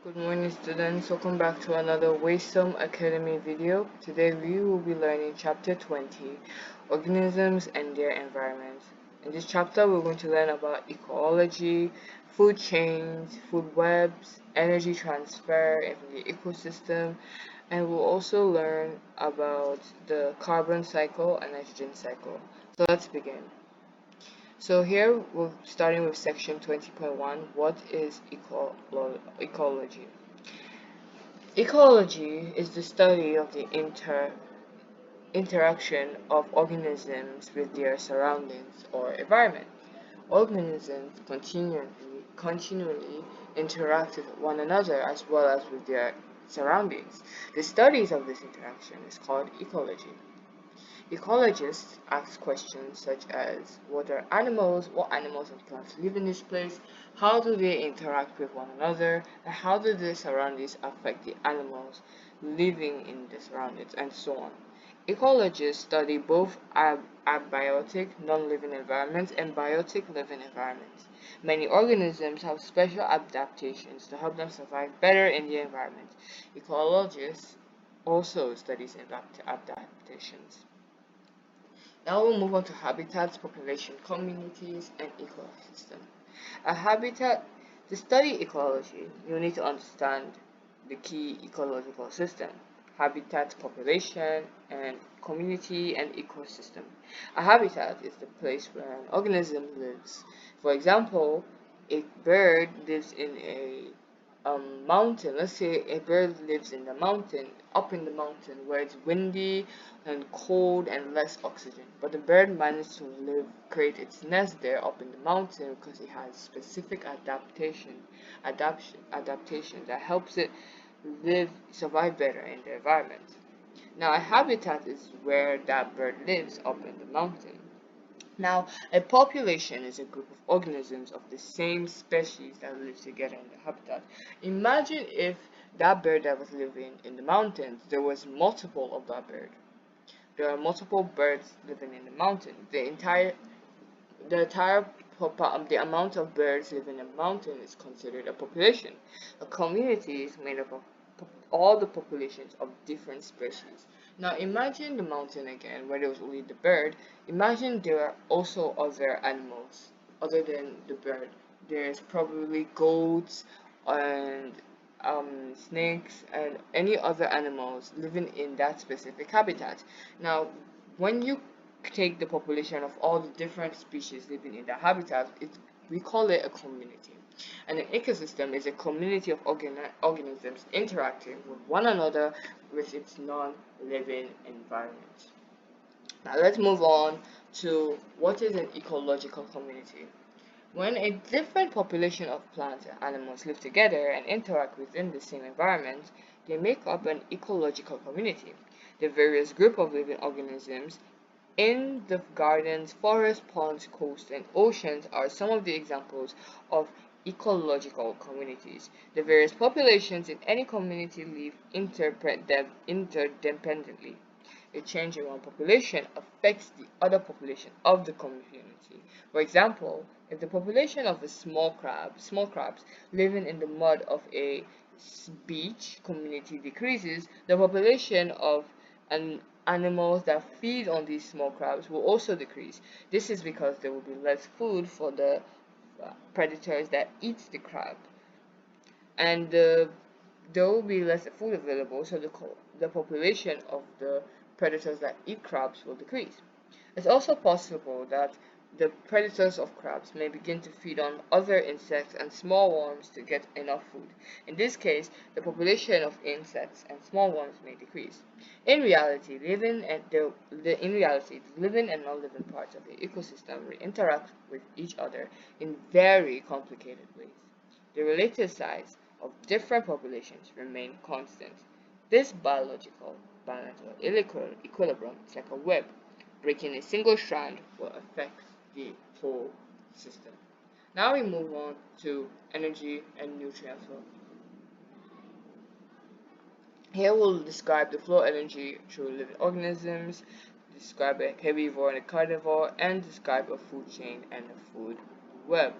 Good morning students, welcome back to another Waidsum Academy video. Today we will be learning chapter 20, Organisms and Their Environment. In this chapter we're going to learn about ecology, food chains, food webs, energy transfer in the ecosystem, and we'll also learn about the carbon cycle and nitrogen cycle. So let's begin. So here we're starting with section 20.1, what is ecology? Ecology is the study of the interaction of organisms with their surroundings or environment. Organisms continually interact with one another as well as with their surroundings. The studies of this interaction is called ecology. Ecologists ask questions such as what animals and plants live in this place, how do they interact with one another, and how do the surroundings affect the animals living in the surroundings, and so on. Ecologists study both abiotic, non-living environments and biotic living environments. Many organisms have special adaptations to help them survive better in the environment. Ecologists also studies adaptations. Now we'll move on to habitats, population, communities, and ecosystem. A habitat, to study ecology, you need to understand the key ecological system: habitat, population, and community and ecosystem. A habitat is the place where an organism lives. For example, a bird lives in a mountain. Let's say a bird lives in the mountain, up in the mountain where it's windy and cold and less oxygen. But the bird managed to create its nest there up in the mountain because it has specific adaptation that helps it survive better in the environment. Now, a habitat is where that bird lives up in the mountain. Now, a population is a group of organisms of the same species that live together in the habitat. Imagine if that bird that was living in the mountains, there was multiple of that bird. There are multiple birds living in the mountain. The amount of birds living in a mountain is considered a population. A community is made up of all the populations of different species. Now imagine the mountain again, where there was only the bird. Imagine there are also other animals other than the bird. There's probably goats and snakes and any other animals living in that specific habitat. Now, when you take the population of all the different species living in the habitat, we call it a community. And an ecosystem is a community of organisms interacting with one another with its non-living environment. Now let's move on to what is an ecological community. When a different population of plants and animals live together and interact within the same environment, they make up an ecological community. The various group of living organisms in the gardens, forests, ponds, coasts, and oceans are some of the examples of ecological communities. The various populations in any community live interdependently. A change in one population affects the other population of the community. For example, if the population of a small crabs living in the mud of a beach community decreases, the population of animals that feed on these small crabs will also decrease. This is because there will be less food for the predators that eat the crab, and there will be less food available, so the population of the predators that eat crabs will decrease. It's also possible that the predators of crabs may begin to feed on other insects and small worms to get enough food. In this case, the population of insects and small worms may decrease. In reality, the living and non-living parts of the ecosystem will interact with each other in very complicated ways. The relative size of different populations remain constant. This biological balance or equilibrium is like a web. Breaking a single strand will affect the whole system. Now we move on to energy and nutrient flow. Here we'll describe the flow of energy through living organisms, describe a herbivore and a carnivore, and describe a food chain and a food web.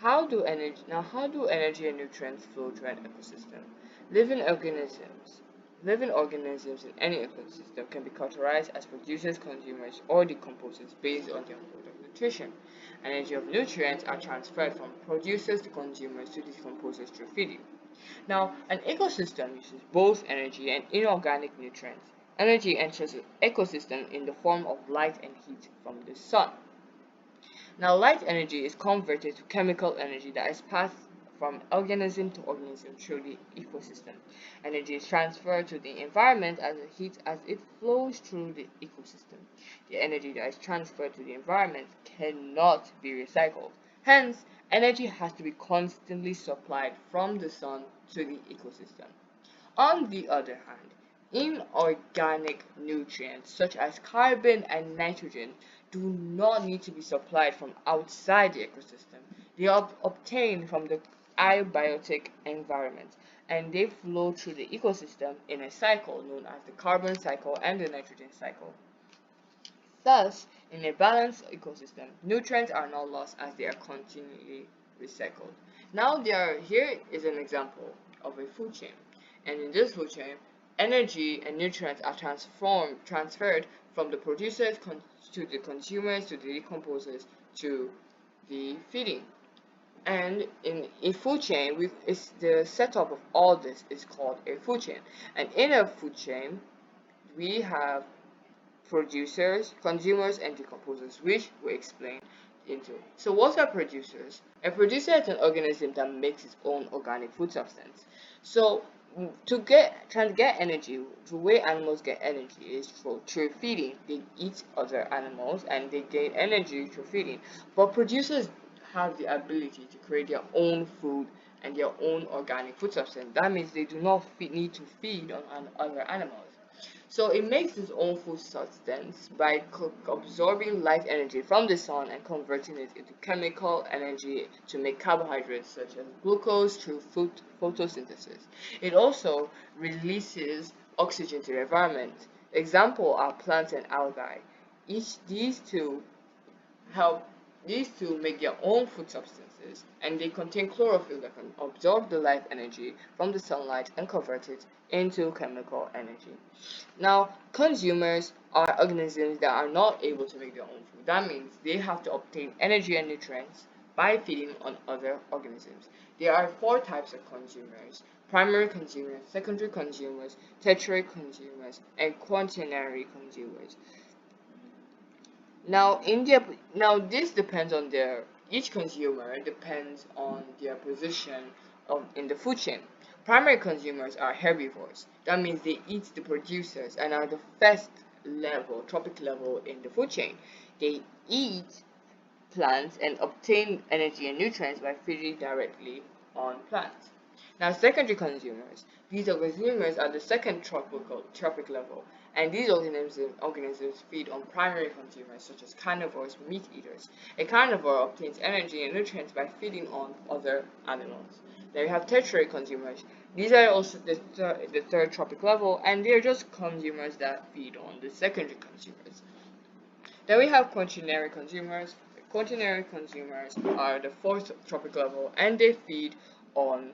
How do energy and nutrients flow through an ecosystem? Living organisms Living organisms in any ecosystem can be categorized as producers, consumers, or decomposers based on their mode of nutrition. Energy of nutrients are transferred from producers to consumers to decomposers through feeding. Now, an ecosystem uses both energy and inorganic nutrients. Energy enters the ecosystem in the form of light and heat from the sun. Now, light energy is converted to chemical energy that is passed from organism to organism through the ecosystem. Energy is transferred to the environment as heat as it flows through the ecosystem. The energy that is transferred to the environment cannot be recycled. Hence, energy has to be constantly supplied from the sun to the ecosystem. On the other hand, inorganic nutrients such as carbon and nitrogen do not need to be supplied from outside the ecosystem. They are obtained from the abiotic environment and they flow through the ecosystem in a cycle known as the carbon cycle and the nitrogen cycle. Thus, in a balanced ecosystem, nutrients are not lost as they are continually recycled. Now, here is an example of a food chain, and in this food chain, energy and nutrients are transferred from the producers to the consumers to the decomposers to the feeding. And in a food chain, the setup of all this is called a food chain. And in a food chain, we have producers, consumers, and decomposers, which we explain into. So what are producers? A producer is an organism that makes its own organic food substance. So trying to get energy, the way animals get energy is through feeding. They eat other animals and they gain energy through feeding. But producers have the ability to create their own food and their own organic food substance. That means they do not need to feed on other animals. So it makes its own food substance by absorbing light energy from the sun and converting it into chemical energy to make carbohydrates such as glucose through photosynthesis. It also releases oxygen to the environment. Example are plants and algae. These two make their own food substances, and they contain chlorophyll that can absorb the light energy from the sunlight and convert it into chemical energy. Now, consumers are organisms that are not able to make their own food. That means they have to obtain energy and nutrients by feeding on other organisms. There are 4 types of consumers: primary consumers, secondary consumers, tertiary consumers, and quaternary consumers. Now, this depends on each consumer depends on their position in the food chain. Primary consumers are herbivores. That means they eat the producers and are the first level, trophic level in the food chain. They eat plants and obtain energy and nutrients by feeding directly on plants. Now, secondary consumers. These consumers are the second trophic level, and these organisms feed on primary consumers such as carnivores, meat eaters. A carnivore obtains energy and nutrients by feeding on other animals. Then we have tertiary consumers. These are also the third trophic level, and they are just consumers that feed on the secondary consumers. Then we have quaternary consumers. Quaternary consumers are the fourth trophic level, and they feed on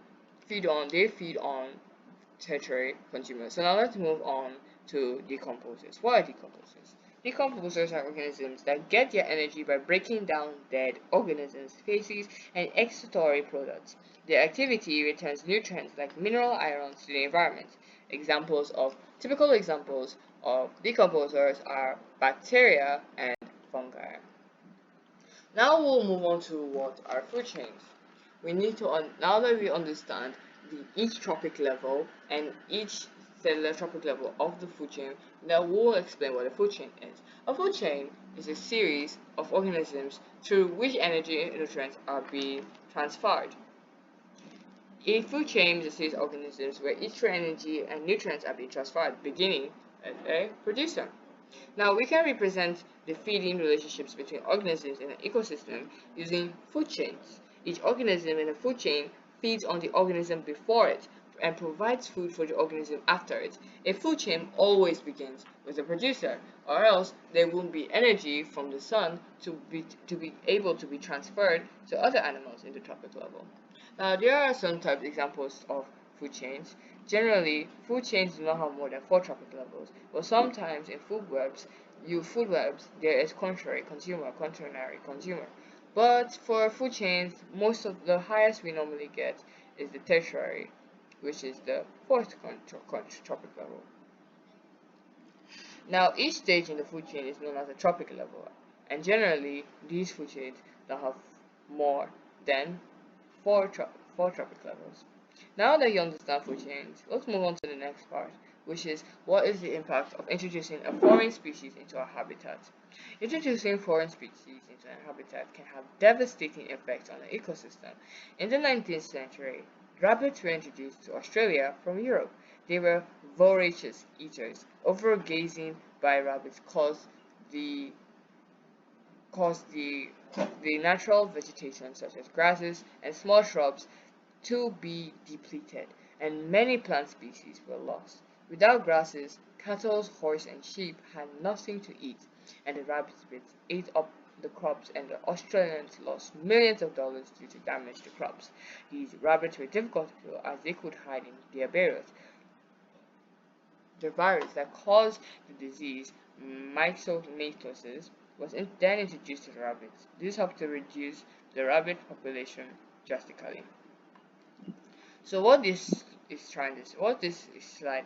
tertiary consumers. So now let's move on to decomposers. What are decomposers? Decomposers are organisms that get their energy by breaking down dead organisms, feces, and excretory products. Their activity returns nutrients like mineral ions to the environment. Typical examples of decomposers are bacteria and fungi. Now we'll move on to what are food chains. Now that we understand each trophic level and each cellular trophic level of the food chain, now we'll explain what a food chain is. A food chain is a series of organisms through which energy and nutrients are being transferred. A food chain is a series of organisms where each energy and nutrients are being transferred, beginning as a producer. Now we can represent the feeding relationships between organisms in an ecosystem using food chains. Each organism in a food chain feeds on the organism before it, and provides food for the organism after it. A food chain always begins with the producer, or else there won't be energy from the sun to be able to be transferred to other animals in the tropic level. Now, there are some types examples of food chains. Generally, food chains do not have more than 4 tropic levels, but sometimes in food webs, there is quaternary consumer. But for food chains, most of the highest we normally get is the tertiary, which is the fourth tropic level. Now, each stage in the food chain is known as a tropic level, and generally, these food chains don't have more than four tropic levels. Now that you understand food chains, let's move on to the next part, which is what is the impact of introducing a foreign species into our habitat. Introducing foreign species into a habitat can have devastating effects on the ecosystem. In the 19th century, rabbits were introduced to Australia from Europe. They were voracious eaters. Overgazing by rabbits the caused the natural vegetation such as grasses and small shrubs to be depleted, and many plant species were lost. Without grasses, cattle, horse, and sheep had nothing to eat, and the rabbits ate up the crops, and the Australians lost millions of dollars due to damage to crops. These rabbits were difficult to kill as they could hide in their burrows. The virus that caused the disease, myxomatosis, was then introduced to the rabbits. This helped to reduce the rabbit population drastically. So what this slide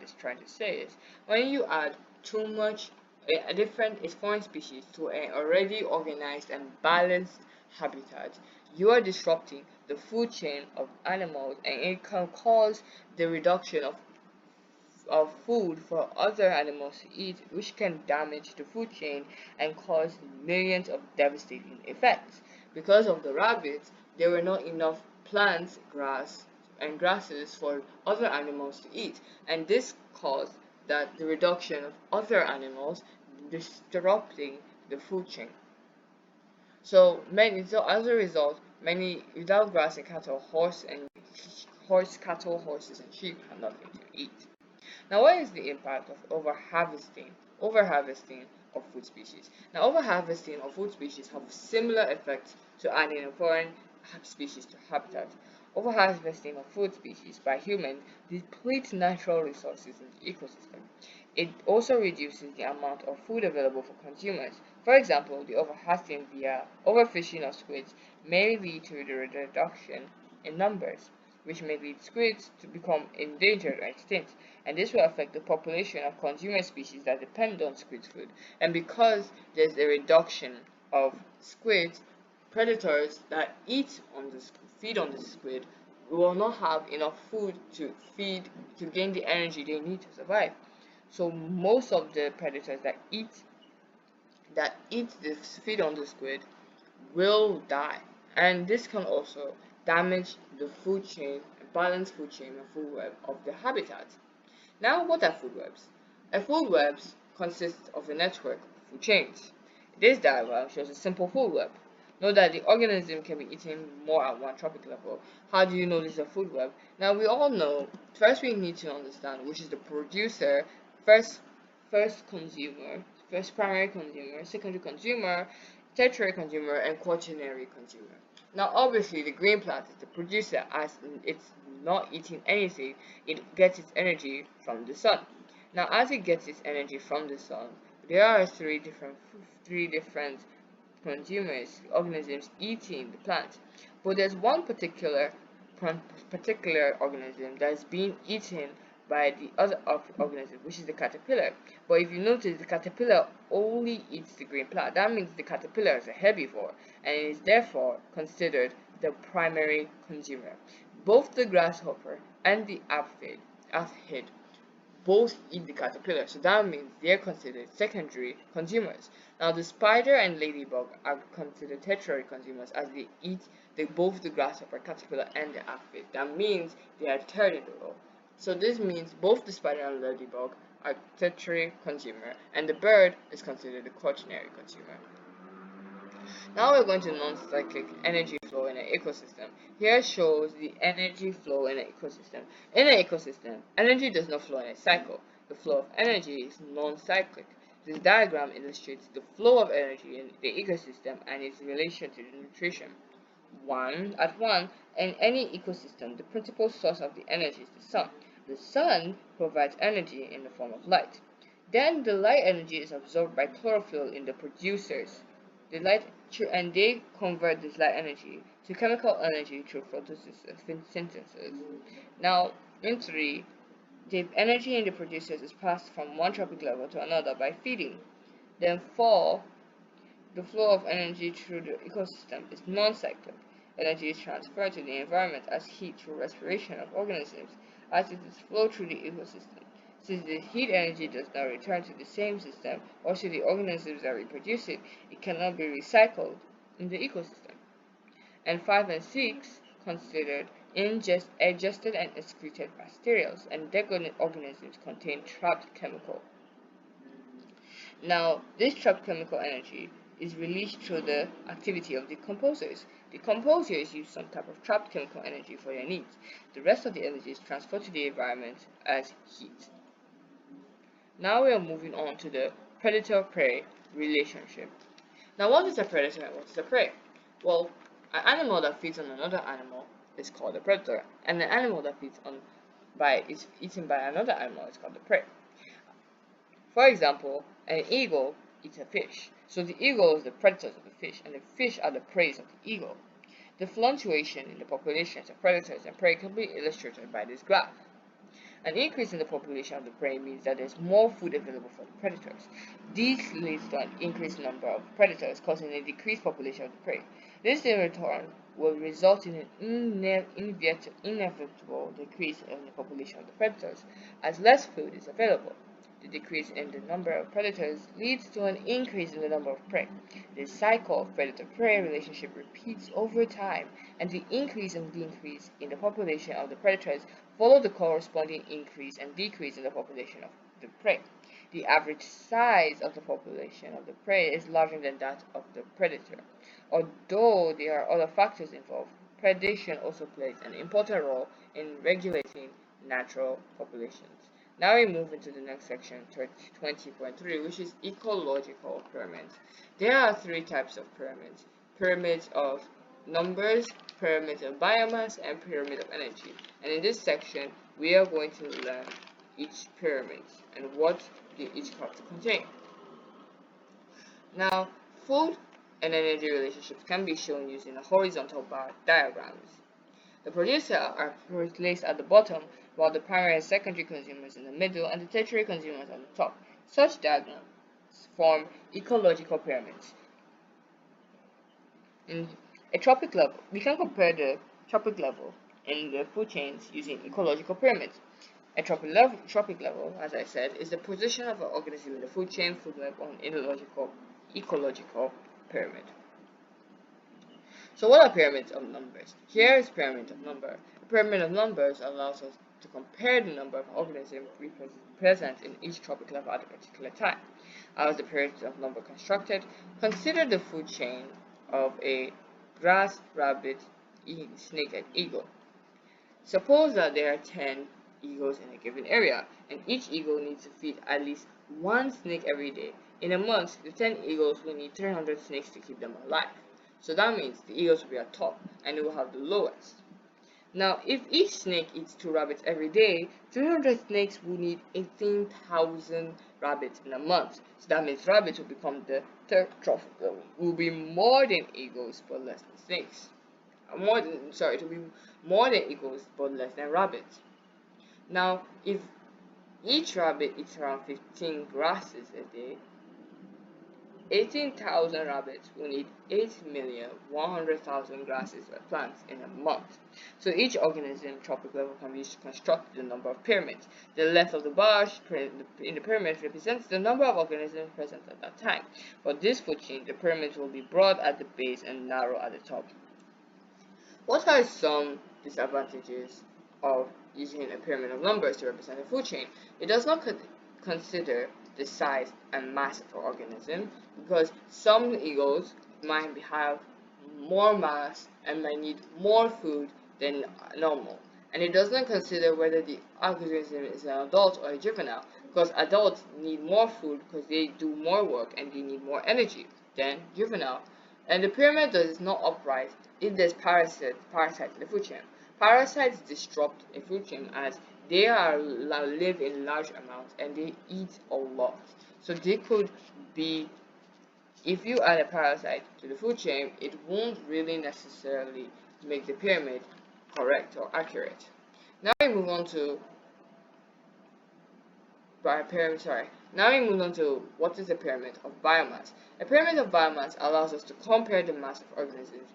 is trying to say is, when you add too much a different foreign species to an already organized and balanced habitat, you are disrupting the food chain of animals, and it can cause the reduction of food for other animals to eat, which can damage the food chain and cause millions of devastating effects. Because of the rabbits, there were not enough plants, grasses for other animals to eat, and this caused that the reduction of other animals, disrupting the food chain. So as a result, many without grass and cattle, horses and sheep have nothing to eat. Now, what is the impact of overharvesting of food species? Now, overharvesting of food species have similar effects to adding a foreign species to habitat. Overharvesting of food species by humans depletes natural resources in the ecosystem. It also reduces the amount of food available for consumers. For example, the overharvesting via overfishing of squids may lead to the reduction in numbers, which may lead squids to become endangered or extinct, and this will affect the population of consumer species that depend on squid food. And because there's a reduction of squids, predators that feed on the squid will not have enough food to gain the energy they need to survive. So most of the predators that feed on the squid will die, and this can also damage the food chain, balanced food chain and food web of the habitat. Now, what are food webs? A food web consists of a network of food chains. This diagram shows a simple food web. Note that the organism can be eaten more at one tropic level. How do you know this is a food web? Now, we all know, first we need to understand which is the producer, first consumer, first primary consumer, secondary consumer, tertiary consumer, and quaternary consumer. Now, obviously, the green plant is the producer, as it's not eating anything, it gets its energy from the sun. Now, as it gets its energy from the sun, there are three different consumers, organisms eating the plant. But there's one particular organism that is being eaten by the other organism, which is the caterpillar. But if you notice, the caterpillar only eats the green plant. That means the caterpillar is a herbivore and is therefore considered the primary consumer. Both the grasshopper and the aphid both eat the caterpillar, so that means they're considered secondary consumers. Now, the spider and ladybug are considered tertiary consumers, as they eat both the grasshopper, caterpillar, and the aphid. That means they are third in the row. So this means both the spider and ladybug are tertiary consumer, and the bird is considered a quaternary consumer. Now we're going to non-cyclic energy flow in an ecosystem. Here shows the energy flow in an ecosystem. In an ecosystem, energy does not flow in a cycle. The flow of energy is non-cyclic. This diagram illustrates the flow of energy in the ecosystem and its relation to the nutrition. At one, in any ecosystem, the principal source of the energy is the sun. The sun provides energy in the form of light. Then the light energy is absorbed by chlorophyll in the producers. And they convert this light energy to chemical energy through photosynthesis. Now, in 3, the energy in the producers is passed from one tropic level to another by feeding. Then 4, the flow of energy through the ecosystem is non-cyclic. Energy is transferred to the environment as heat through respiration of organisms as it is flowed through the ecosystem. Since the heat energy does not return to the same system or to the organisms that reproduce it, it cannot be recycled in the ecosystem. And 5 and 6 considered digested and excreted bacterials and dead organisms contain trapped chemical. Now, this trapped chemical energy is released through the activity of decomposers. Decomposers use some type of trapped chemical energy for their needs. The rest of the energy is transferred to the environment as heat. Now we are moving on to the predator-prey relationship. Now, what is a predator and what is a prey? Well, an animal that feeds on another animal is called a predator, and an animal that is eaten by another animal is called a prey. For example, an eagle eats a fish, so the eagle is the predator of the fish, and the fish are the prey of the eagle. The fluctuation in the populations of predators and prey can be illustrated by this graph. An increase in the population of the prey means that there's more food available for the predators. This leads to an increased number of predators, causing a decreased population of the prey. This in return will result in an inevitable decrease in the population of the predators, as less food is available. The decrease in the number of predators leads to an increase in the number of prey. This cycle of predator-prey relationship repeats over time, and the increase and decrease in the population of the predators follow the corresponding increase and decrease in the population of the prey. The average size of the population of the prey is larger than that of the predator. Although there are other factors involved, predation also plays an important role in regulating natural populations. Now we move into the next section, 20.3, which is ecological pyramids. There are 3 types of pyramids: pyramids of numbers, pyramids of biomass, and pyramid of energy. And in this section, we are going to learn each pyramid and what they each have to contain. Now, food and energy relationships can be shown using a horizontal bar diagrams. The producers are placed at the bottom, while the primary and secondary consumers in the middle and the tertiary consumers on the top. Such diagrams form ecological pyramids. In a tropic level, we can compare the tropic level in the food chains using ecological pyramids. A tropic level, as I said, is the position of an organism in the food chain, food web, or an ecological pyramid. So what are pyramids of numbers? Here is pyramid of number. A pyramid of numbers allows us to compare the number of organisms present in each tropic level at a particular time. How is the pyramid of number constructed? Consider the food chain of a grass, rabbit, snake, and eagle. Suppose that there are 10 eagles in a given area, and each eagle needs to feed at least 1 snake every day. In a month, the 10 eagles will need 300 snakes to keep them alive. So that means the eagles will be at top, and they will have the lowest. Now, if each snake eats 2 rabbits every day, 300 snakes will need 18,000 rabbits in a month. So that means rabbits will become the third trophy level. Will be more than eagles but less than snakes. It will be more than eagles but less than rabbits. Now, if each rabbit eats around 15 grasses a day, 18,000 rabbits will need 8,100,000 grasses or plants in a month. So each organism tropic level can be used to construct the number of pyramids. The length of the bars in the pyramid represents the number of organisms present at that time. For this food chain, the pyramids will be broad at the base and narrow at the top. What are some disadvantages of using a pyramid of numbers to represent a food chain? It does not consider the size and mass of an organism, because some eagles might have more mass and might need more food than normal. And it doesn't consider whether the organism is an adult or a juvenile, because adults need more food because they do more work and they need more energy than juvenile. And the pyramid is not upright if there's parasites in the food chain. Parasites disrupt a food chain as they live in large amounts and they eat a lot. So they could be, if you add a parasite to the food chain, it won't really necessarily make the pyramid correct or accurate. Now we move on to what is a pyramid of biomass. A pyramid of biomass allows us to compare the mass of organisms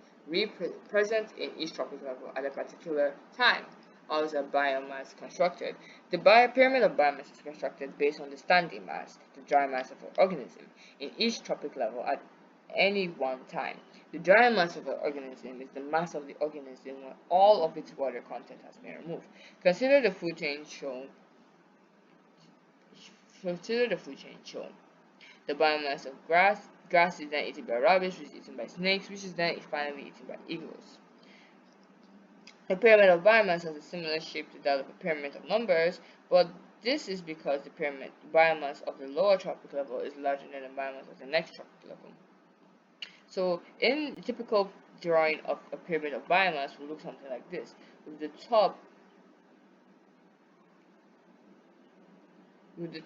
present in each tropic level at a particular time. How is a biomass constructed? The pyramid of biomass is constructed based on the standing mass, the dry mass of an organism, in each tropic level at any one time. The dry mass of an organism is the mass of the organism when all of its water content has been removed. Consider the food chain shown. The biomass of grass. Grass is then eaten by rabbits, which is eaten by snakes, which is then finally eaten by eagles. The pyramid of biomass has a similar shape to that of a pyramid of numbers, but this is because the biomass of the lower tropic level is larger than the biomass of the next tropic level. So in a typical drawing of a pyramid of biomass will look something like this, with the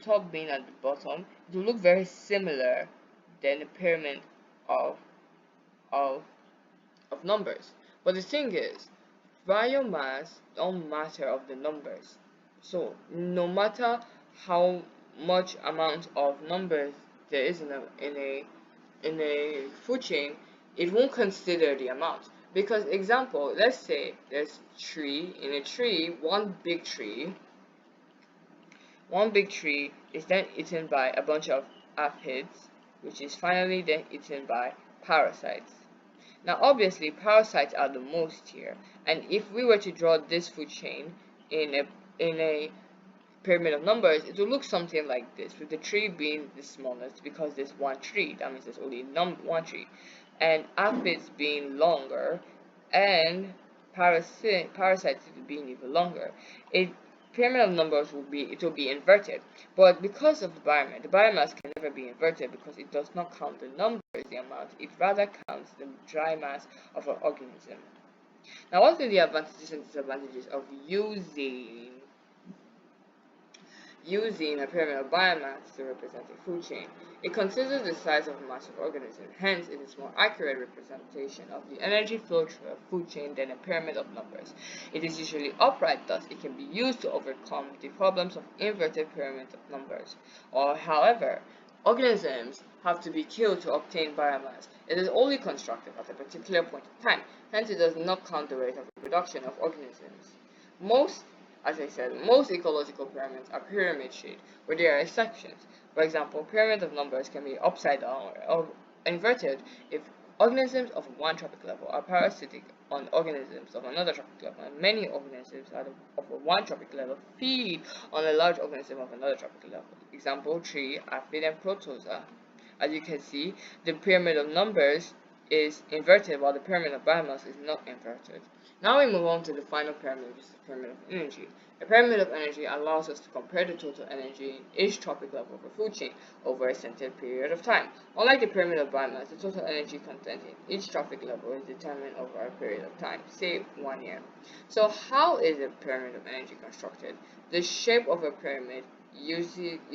top being at the bottom. It will look very similar than the pyramid of numbers. But the thing is, biomass don't matter of the numbers. So no matter how much amount of numbers there is in a food chain, it won't consider the amount. Because example, let's say there's one big tree is then eaten by a bunch of aphids, which is finally then eaten by parasites. Now obviously parasites are the most here, and if we were to draw this food chain in a pyramid of numbers, it will look something like this, with the tree being the smallest because there's one tree, that means there's only one tree, and aphids being longer, and parasites being even longer. A pyramid of numbers will be inverted, but because of the biomass can never be inverted because it does not count the numbers, the amount, it rather counts the dry mass of an organism. Now, what are the advantages and disadvantages of using a pyramid of biomass to represent a food chain? It considers the size of the mass of organism, hence it is more accurate representation of the energy flow through a food chain than a pyramid of numbers. It is usually upright, thus it can be used to overcome the problems of inverted pyramid of numbers. Or however, organisms have to be killed to obtain biomass. It is only constructed at a particular point in time, hence it does not count the rate of reproduction of organisms. As I said, most ecological pyramids are pyramid shaped, but there are exceptions. For example, pyramid of numbers can be upside down or inverted if organisms of one tropic level are parasitic on organisms of another tropic level, and many organisms of one tropic level feed on a large organism of another tropic level. Example, tree, aphid, and protozoa. As you can see, the pyramid of numbers is inverted while the pyramid of biomass is not inverted. Now we move on to the final pyramid, which is the pyramid of energy. The pyramid of energy allows us to compare the total energy in each tropic level of a food chain over a certain period of time. Unlike the pyramid of biomass, the total energy content in each tropic level is determined over a period of time, say 1 year. So how is a pyramid of energy constructed? The shape of a pyramid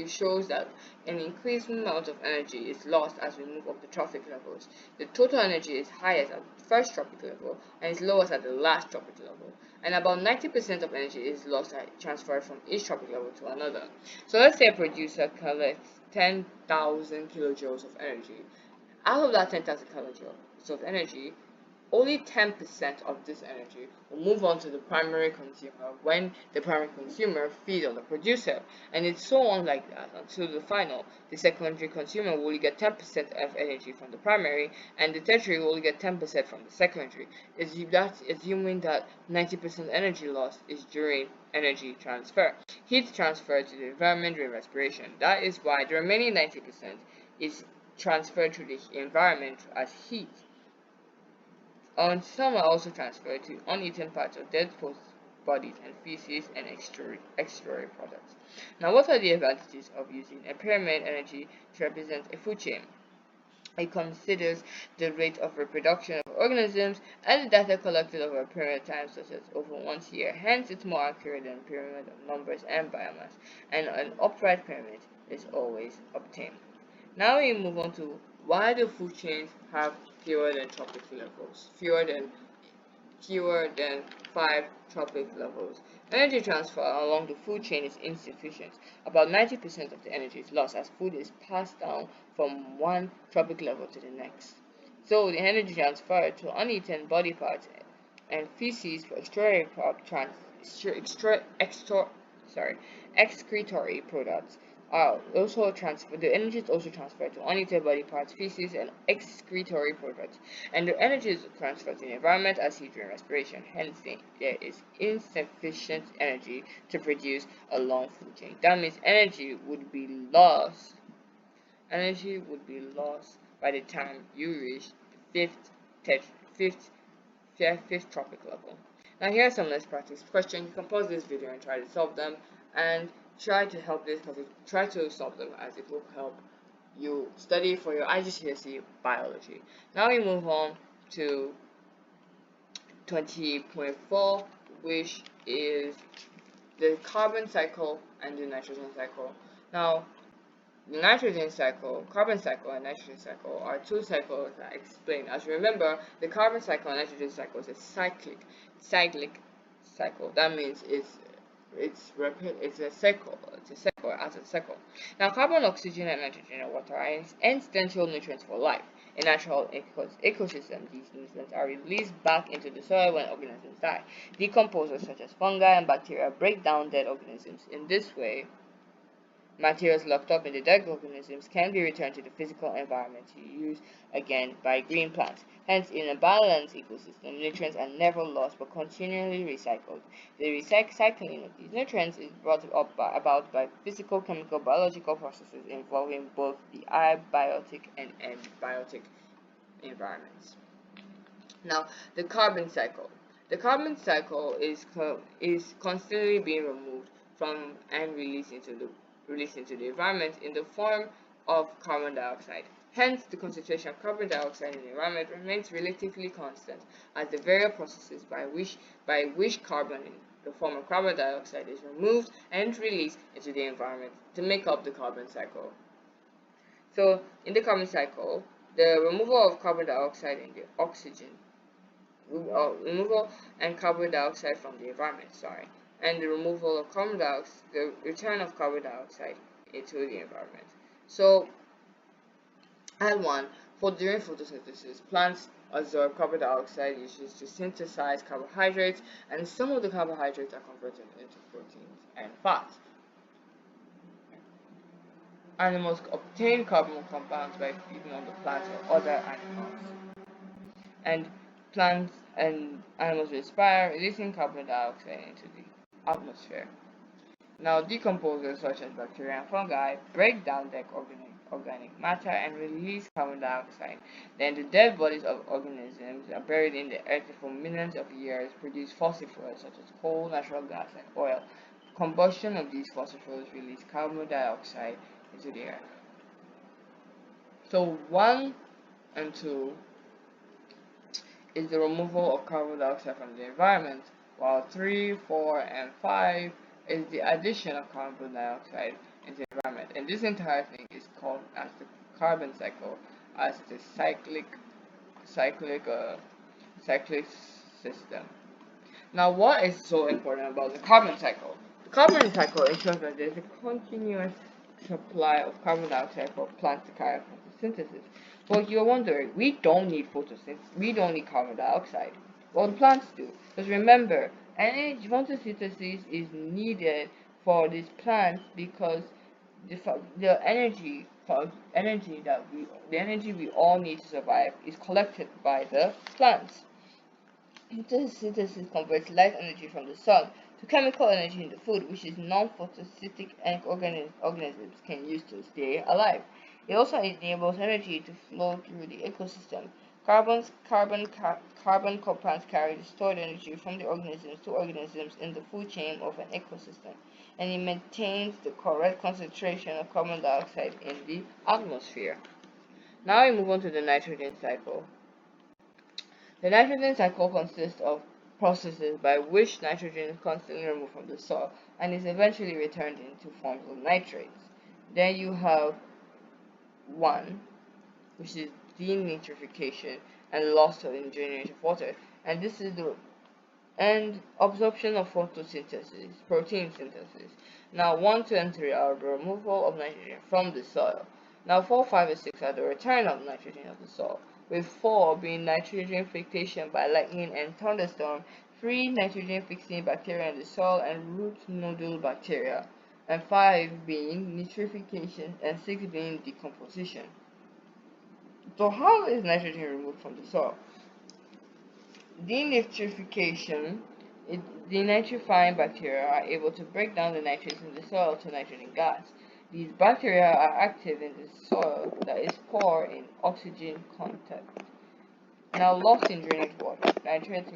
shows that an increasing amount of energy is lost as we move up the trophic levels. The total energy is highest at the first tropic level and is lowest at the last tropic level. And about 90% of energy is lost and transferred from each tropic level to another. So let's say a producer collects 10,000 kilojoules of energy. Out of that 10,000 kilojoules of energy, only 10% of this energy will move on to the primary consumer when the primary consumer feeds on the producer, and it's so on like that until the final. The secondary consumer will only get 10% of energy from the primary, and the tertiary will only get 10% from the secondary. That's assuming that 90% energy loss is during energy transfer. Heat transfer to the environment during respiration. That is why the remaining 90% is transferred through the environment as heat. And some are also transferred to uneaten parts of dead bodies and feces and extraordinary products. Now, what are the advantages of using a pyramid energy to represent a food chain? It considers the rate of reproduction of organisms and the data collected over a period of time, such as over 1 year. Hence, it's more accurate than a pyramid of numbers and biomass, and an upright pyramid is always obtained. Now we move on to why do food chains have fewer than tropic levels, fewer than 5 tropic levels. Energy transfer along the food chain is insufficient. About 90% of the energy is lost as food is passed down from one tropic level to the next. So the energy transfer to uneaten body parts and feces for excretory products are also transferred. The energy is also transferred to uneaten body parts, feces, and excretory products, and the energy is transferred to the environment as heat during respiration. Hence, there is insufficient energy to produce a long food chain. That means energy would be lost. Energy would be lost by the time you reach the fifth tropic level. Now here are some less practice questions. You can pause this video and try to solve them, and try to solve them as it will help you study for your IGCSE biology. Now we move on to 20.4, which is the carbon cycle and the nitrogen cycle. Now, the nitrogen cycle, carbon cycle, and nitrogen cycle are two cycles that I explained. As you remember, the carbon cycle and nitrogen cycle is a cyclic cycle. That means it's a cycle. As a cycle. Now, carbon, oxygen, and nitrogen and water are essential nutrients for life. In natural ecosystems, these nutrients are released back into the soil when organisms die. Decomposers such as fungi and bacteria break down dead organisms. In this way, materials locked up in the dead organisms can be returned to the physical environment to use again by green plants. Hence, in a balanced ecosystem, nutrients are never lost but continually recycled. The recycling of these nutrients is brought about by physical, chemical, biological processes involving both the abiotic and biotic environments. Now, the carbon cycle. The carbon cycle is constantly being removed from and released into the environment in the form of carbon dioxide. Hence, the concentration of carbon dioxide in the environment remains relatively constant, as the various processes by which carbon in the form of carbon dioxide is removed and released into the environment to make up the carbon cycle. So, in the carbon cycle, the removal of carbon dioxide and the removal and carbon dioxide from the environment, and the removal of carbon dioxide, the return of carbon dioxide into the environment. So, and one, during photosynthesis, plants absorb carbon dioxide used to synthesize carbohydrates, and some of the carbohydrates are converted into proteins and fats. Animals obtain carbon compounds by feeding on the plants or other animals, and plants and animals respire, releasing carbon dioxide into the atmosphere. Now, decomposers such as bacteria and fungi break down dead organic matter and release carbon dioxide. Then the dead bodies of organisms are buried in the earth for millions of years, produce fossil fuels such as coal, natural gas, and oil. Combustion of these fossil fuels release carbon dioxide into the air. So 1 and 2 is the removal of carbon dioxide from the environment, while 3, 4, and 5 is the addition of carbon dioxide into the environment. And this entire thing is called as the carbon cycle, as it is cyclic system. Now, what is so important about the carbon cycle? The carbon cycle ensures that there is a continuous supply of carbon dioxide for plants to carry out photosynthesis. But you're wondering, we don't need photosynthesis, we don't need carbon dioxide. Well, the plants do. Because remember, photosynthesis is needed for these plants because the energy we all need to survive is collected by the plants. Photosynthesis converts light energy from the sun to chemical energy in the food, which is non-photosynthetic organisms can use to stay alive. It also enables energy to flow through the ecosystem. Carbon compounds carry the stored energy from the organisms to organisms in the food chain of an ecosystem, and it maintains the correct concentration of carbon dioxide in the atmosphere. Now we move on to the nitrogen cycle. The nitrogen cycle consists of processes by which nitrogen is constantly removed from the soil and is eventually returned into forms of nitrates. Then you have one, which is denitrification and loss of in drainage of water, and this is the and absorption of photosynthesis, protein synthesis. Now 1, 2, and 3 are the removal of nitrogen from the soil. Now 4, 5, and 6 are the return of nitrogen of the soil, with 4 being nitrogen fixation by lightning and thunderstorm, 3 nitrogen fixing bacteria in the soil and root nodule bacteria, and 5 being nitrification and 6 being decomposition. So how is nitrogen removed from the soil? Denitrification, denitrifying bacteria are able to break down the nitrates in the soil to nitrogen gas. These bacteria are active in the soil that is poor in oxygen content. Now, lost in drainage water. Nitrates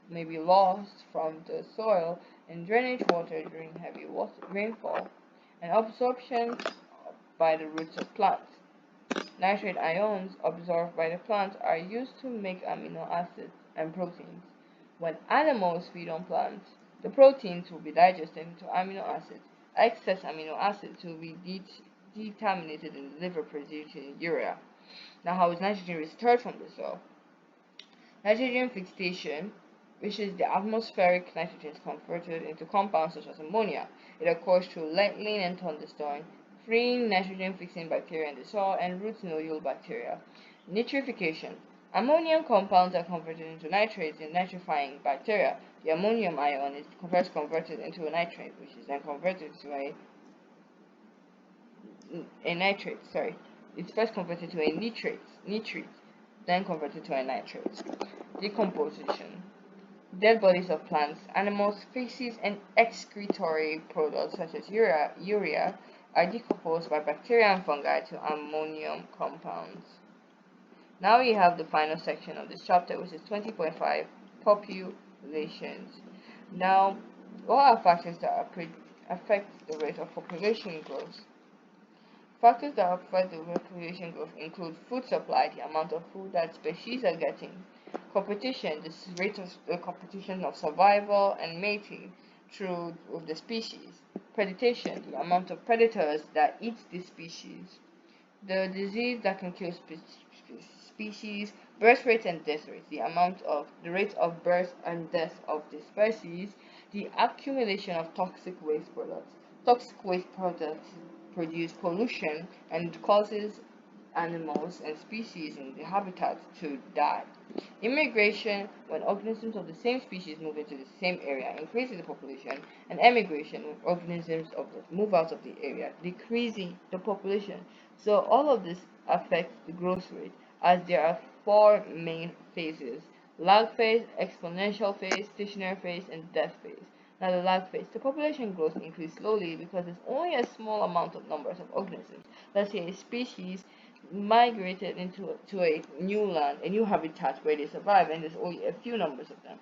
may be lost from the soil in drainage water during heavy rainfall, and absorption by the roots of plants. Nitrate ions absorbed by the plant are used to make amino acids and proteins. When animals feed on plants, the proteins will be digested into amino acids. Excess amino acids will be determinated in the liver, producing urea. Now, how is nitrogen restored from the soil? Nitrogen fixation, which is the atmospheric nitrogen is converted into compounds such as ammonia. It occurs through lightning and thunderstorm, freeing nitrogen-fixing bacteria in the soil and root nodule bacteria. Nitrification. Ammonium compounds are converted into nitrates in nitrifying bacteria. The ammonium ion is first converted into a nitrate, which is then converted to a nitrate. It's first converted to a nitrate, then converted to a nitrate. Decomposition. Dead bodies of plants, animals, feces, and excretory products such as urea are decomposed by bacteria and fungi to ammonium compounds. Now we have the final section of this chapter, which is 20.5, populations. Now, what are factors that affect the rate of population growth? Factors that affect the rate of population growth include food supply, the amount of food that species are getting; competition, the rate of the competition of survival and mating with the species; predation, the amount of predators that eat the species; the disease that can kill species; birth rate and death rate, the rate of birth and death of the species; the accumulation of toxic waste products. Toxic waste products produce pollution and causes animals and species in the habitat to die. Immigration, when organisms of the same species move into the same area, increasing the population; and emigration, when organisms move out of the area, decreasing the population. So all of this affects the growth rate, as there are 4 main phases: lag phase, exponential phase, stationary phase, and death phase. Now, the lag phase, the population growth increases slowly because there's only a small amount of numbers of organisms. Let's say a species migrated into a new land, a new habitat where they survive, and there's only a few numbers of them.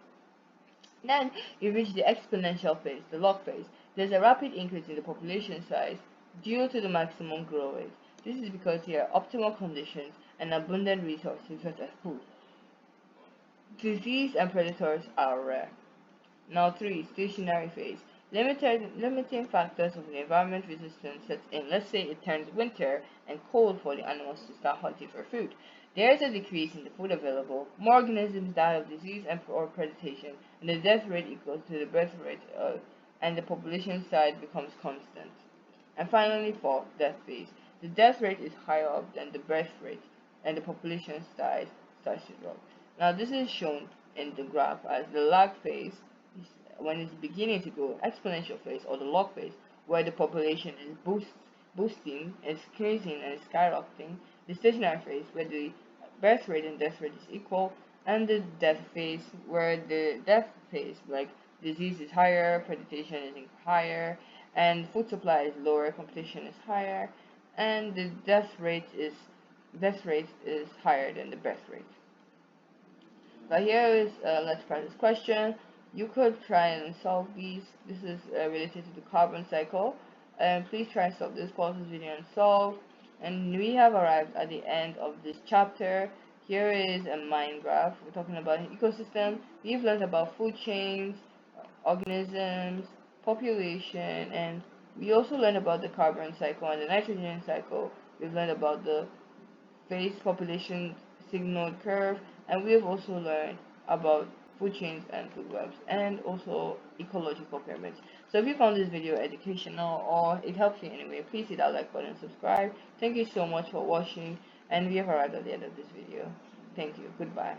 Then you reach the exponential phase, the log phase. There's a rapid increase in the population size due to the maximum growth rate. This is because there are optimal conditions and abundant resources such as food. Disease and predators are rare. Now 3. Stationary phase. Limiting factors of the environment resistance sets in. Let's say it turns winter and cold for the animals to start hunting for food. There is a decrease in the food available, more organisms die of disease or predation, and the death rate equals to the birth rate, and the population size becomes constant. And finally, 4. Death phase. The death rate is higher than the birth rate, and the population size starts to drop. Now this is shown in the graph as the lag phase, when it's beginning to grow; exponential phase, or the log phase, where the population is boosting, increasing, and skyrocketing; the stationary phase, where the birth rate and death rate is equal; and the death phase, where the death phase, like disease is higher, predation is higher, and food supply is lower, competition is higher, and the death rate is higher than the birth rate. But here is let's practice question. You could try and solve these. This is related to the carbon cycle. And please try and solve this. Pause this video and solve. And we have arrived at the end of this chapter. Here is a mind graph. We're talking about an ecosystem. We've learned about food chains, organisms, population, and we also learned about the carbon cycle and the nitrogen cycle. We've learned about the phase population signal curve, and we have also learned about food chains and food webs, and also ecological pyramids. So if you found this video educational or it helps you in any way, please hit that like button and subscribe. Thank you so much for watching, and we have arrived at the end of this video. Thank you. Goodbye.